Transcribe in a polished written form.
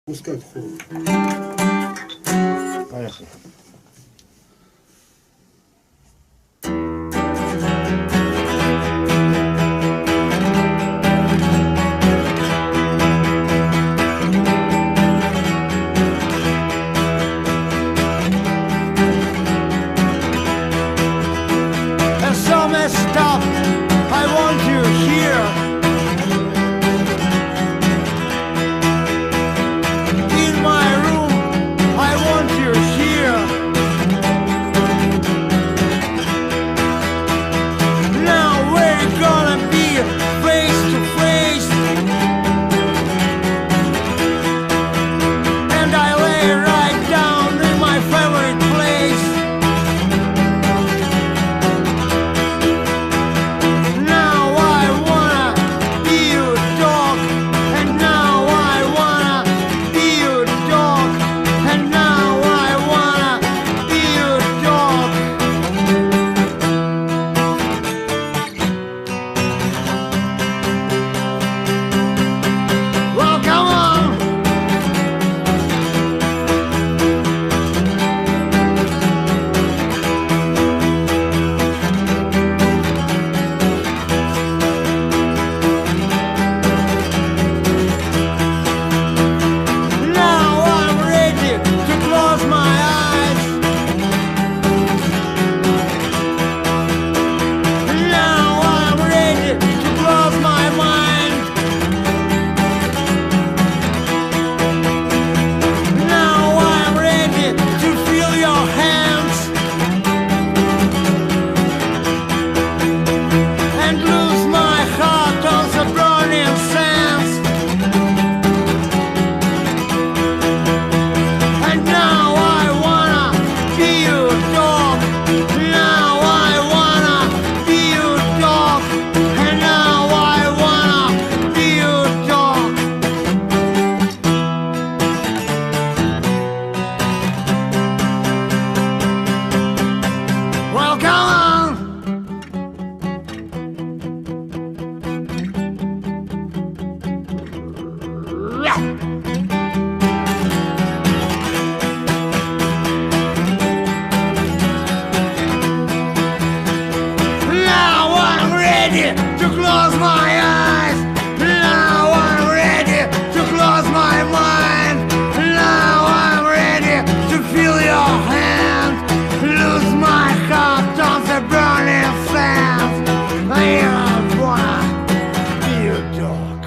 Пускай в ход. Поехали. And so messed up, I want you here. In my room, I want you here. Now we're gonna be face to face. And I lay right down in my favorite place. Now I wanna be your dog, and now I wanna be your dog, and now I wanna be your dog. Well, come on. Now I'm ready to close my eyes. Now I'm ready to close my mind. Now I'm ready to feel your hands and lose my heart on the burning sands. And now I wanna be your dog. Now I wanna be your dog. And now I wanna be your dog. Well, come on. Now I'm ready to close my eyes. Now I'm ready to close my mind. Now I'm ready to feel your hand. Lose my heart on the burning sands. I wanna be your dog.